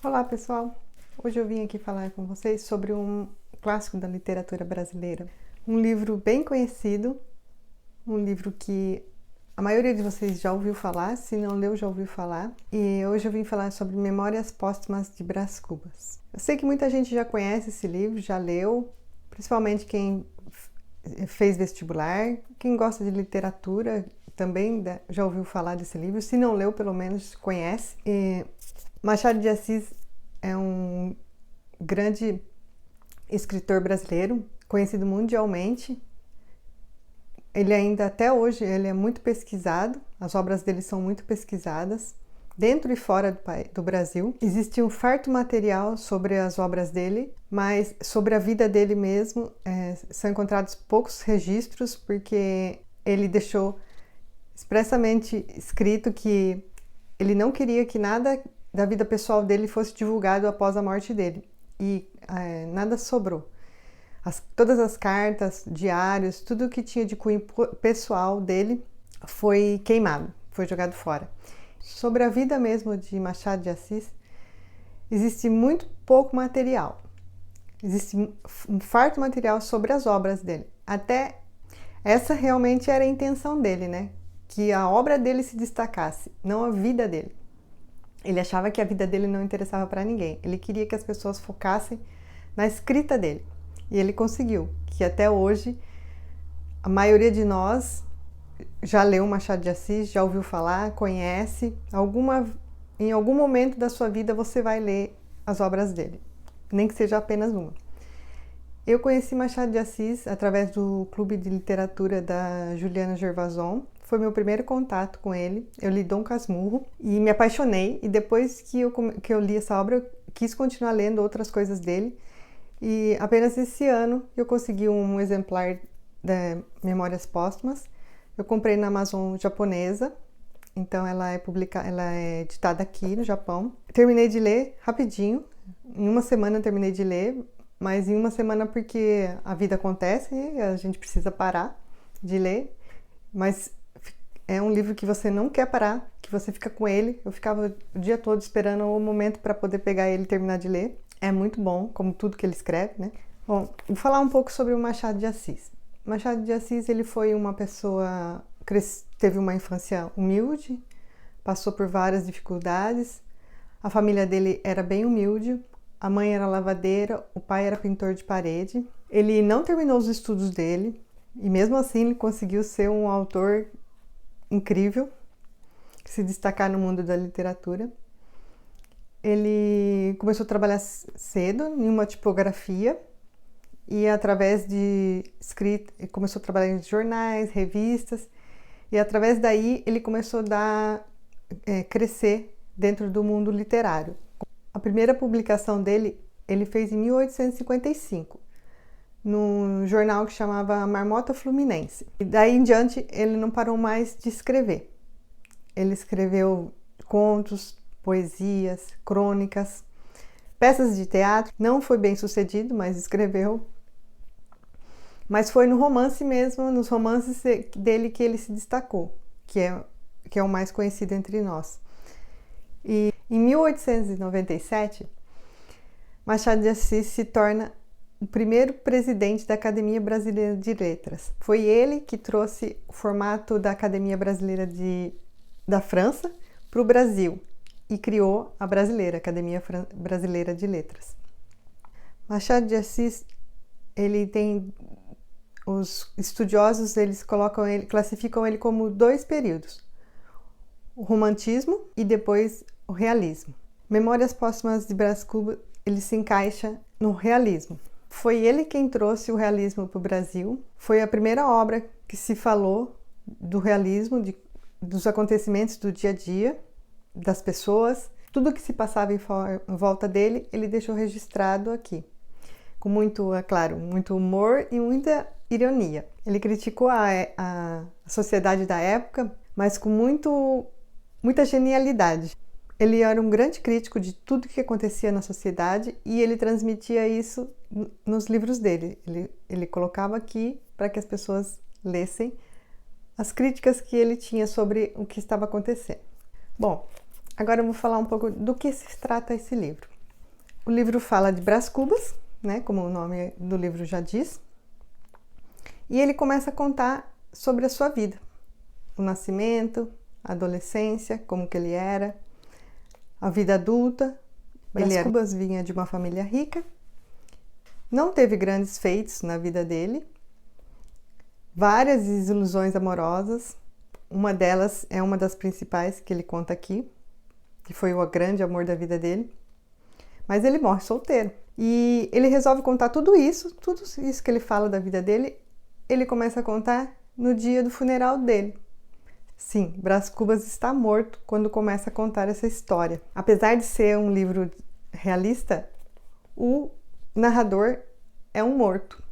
Olá, pessoal! Hoje eu vim aqui falar com vocês sobre um clássico da literatura brasileira. Um livro bem conhecido, um livro que a maioria de vocês já ouviu falar, se não leu, já ouviu falar. E hoje eu vim falar sobre Memórias Póstumas de Brás Cubas. Eu sei que muita gente já conhece esse livro, já leu, principalmente quem fez vestibular, quem gosta de literatura também já ouviu falar desse livro, se não leu, pelo menos conhece. Machado de Assis é um grande escritor brasileiro, conhecido mundialmente. Ele ainda, até hoje, ele é muito pesquisado, as obras dele são muito pesquisadas, dentro e fora do Brasil. Existe um farto material sobre as obras dele, mas sobre a vida dele mesmo são encontrados poucos registros, porque ele deixou expressamente escrito que ele não queria que nada da vida pessoal dele fosse divulgado após a morte dele, e nada sobrou. Todas as cartas, diários, tudo que tinha de cunho pessoal dele foi queimado, foi jogado fora. Sobre a vida mesmo de Machado de Assis, existe muito pouco material. Existe um farto material sobre as obras dele. Até essa realmente era a intenção dele, né? Que a obra dele se destacasse, não a vida dele. Ele achava que a vida dele não interessava para ninguém. Ele queria que as pessoas focassem na escrita dele. E ele conseguiu, que até hoje a maioria de nós já leu Machado de Assis, já ouviu falar, conhece. Em algum momento da sua vida você vai ler as obras dele, nem que seja apenas uma. Eu conheci Machado de Assis através do Clube de Literatura da Juliana Gervason. Foi meu primeiro contato com ele. Eu li Dom Casmurro e me apaixonei. E depois que eu li essa obra, eu quis continuar lendo outras coisas dele. E apenas esse ano eu consegui um exemplar de Memórias Póstumas. Eu comprei na Amazon japonesa, então ela é editada aqui no Japão. Terminei de ler rapidinho, em uma semana eu terminei de ler, mas em uma semana porque a vida acontece e a gente precisa parar de ler. Mas é um livro que você não quer parar, que você fica com ele. Eu ficava o dia todo esperando o momento para poder pegar ele e terminar de ler. É muito bom, como tudo que ele escreve, né? Bom, vou falar um pouco sobre o Machado de Assis. Machado de Assis, ele foi uma pessoa que teve uma infância humilde, passou por várias dificuldades. A família dele era bem humilde, a mãe era lavadeira, o pai era pintor de parede. Ele não terminou os estudos dele e mesmo assim ele conseguiu ser um autor incrível, se destacar no mundo da literatura. Ele começou a trabalhar cedo em uma tipografia e através de escrita, ele começou a trabalhar em jornais, revistas, e através daí ele começou a crescer dentro do mundo literário. A primeira publicação dele ele fez em 1855, num jornal que chamava Marmota Fluminense. E daí em diante ele não parou mais de escrever. Ele escreveu contos, poesias, crônicas, peças de teatro. Não foi bem sucedido, mas escreveu. Mas foi no romance mesmo, nos romances dele que ele se destacou, que é o mais conhecido entre nós. E em 1897, Machado de Assis se torna o primeiro presidente da Academia Brasileira de Letras. Foi ele que trouxe o formato da Academia Brasileira da França para o Brasil e criou a brasileira, Academia Brasileira de Letras. Machado de Assis, ele tem os estudiosos, classificam ele como dois períodos: o romantismo e depois o realismo. Memórias Póstumas de Brás Cubas, ele se encaixa no realismo. Foi ele quem trouxe o realismo para o Brasil. Foi a primeira obra que se falou do realismo, dos acontecimentos do dia a dia, das pessoas. Tudo que se passava em volta dele, ele deixou registrado aqui. Com muito, é claro, muito humor e muita ironia. Ele criticou a sociedade da época, mas com muita genialidade. Ele era um grande crítico de tudo que acontecia na sociedade e ele transmitia isso nos livros dele. Ele colocava aqui para que as pessoas lessem as críticas que ele tinha sobre o que estava acontecendo. Bom, agora eu vou falar um pouco do que se trata esse livro. O livro fala de Brás Cubas, né, como o nome do livro já diz, e ele começa a contar sobre a sua vida, o nascimento, a adolescência, como que ele era, a vida adulta. Brás Cubas vinha de uma família rica, não teve grandes feitos na vida dele, várias desilusões amorosas, uma delas é uma das principais que ele conta aqui, que foi o grande amor da vida dele, mas ele morre solteiro. E ele resolve contar tudo isso que ele fala da vida dele, ele começa a contar no dia do funeral dele. Sim, Brás Cubas está morto quando começa a contar essa história. Apesar de ser um livro realista, o narrador é um morto.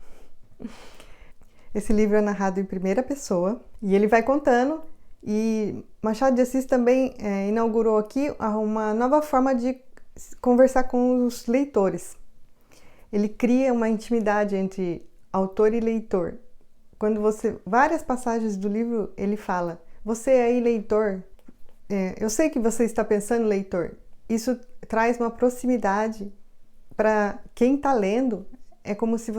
Esse livro é narrado em primeira pessoa e ele vai contando, e Machado de Assis também inaugurou aqui uma nova forma de conversar com os leitores. Ele cria uma intimidade entre autor e leitor. Várias passagens do livro ele fala: você aí, leitor, eu sei que você está pensando, leitor. Isso traz uma proximidade para quem está lendo. É como se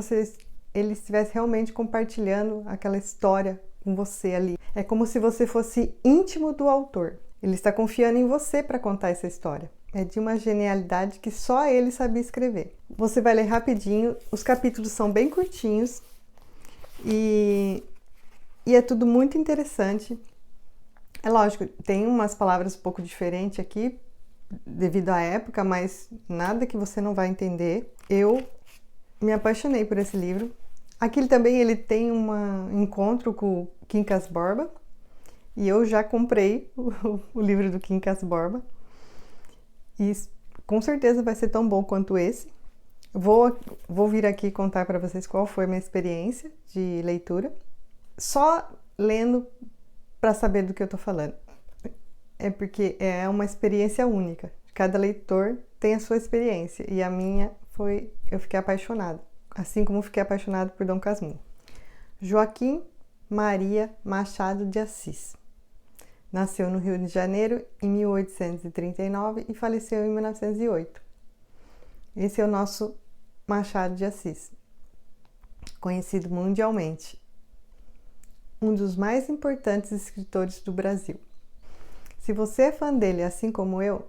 ele estivesse realmente compartilhando aquela história com você ali. É como se você fosse íntimo do autor. Ele está confiando em você para contar essa história. É de uma genialidade que só ele sabia escrever. Você vai ler rapidinho, os capítulos são bem curtinhos e é tudo muito interessante. É lógico, tem umas palavras um pouco diferentes aqui, devido à época, mas nada que você não vai entender. Eu me apaixonei por esse livro. Aqui também ele tem um encontro com o Quincas Borba, e eu já comprei o livro do Quincas Borba, e com certeza vai ser tão bom quanto esse. Vou vir aqui contar para vocês qual foi a minha experiência de leitura, só lendo para saber do que eu estou falando. É porque é uma experiência única. Cada leitor tem a sua experiência, e a minha foi, eu fiquei apaixonada, assim como fiquei apaixonada por Dom Casmurro. Joaquim Maria Machado de Assis nasceu no Rio de Janeiro em 1839 e faleceu em 1908. Esse é o nosso Machado de Assis, conhecido mundialmente, um dos mais importantes escritores do Brasil. Se você é fã dele, assim como eu,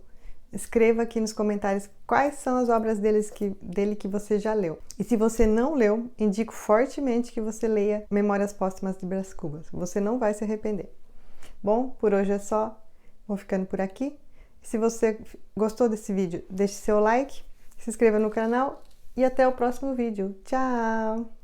escreva aqui nos comentários quais são as obras dele que você já leu. E se você não leu, indico fortemente que você leia Memórias Póstumas de Brás Cubas. Você não vai se arrepender. Bom, por hoje é só. Vou ficando por aqui. Se você gostou desse vídeo, deixe seu like, se inscreva no canal e até o próximo vídeo. Tchau!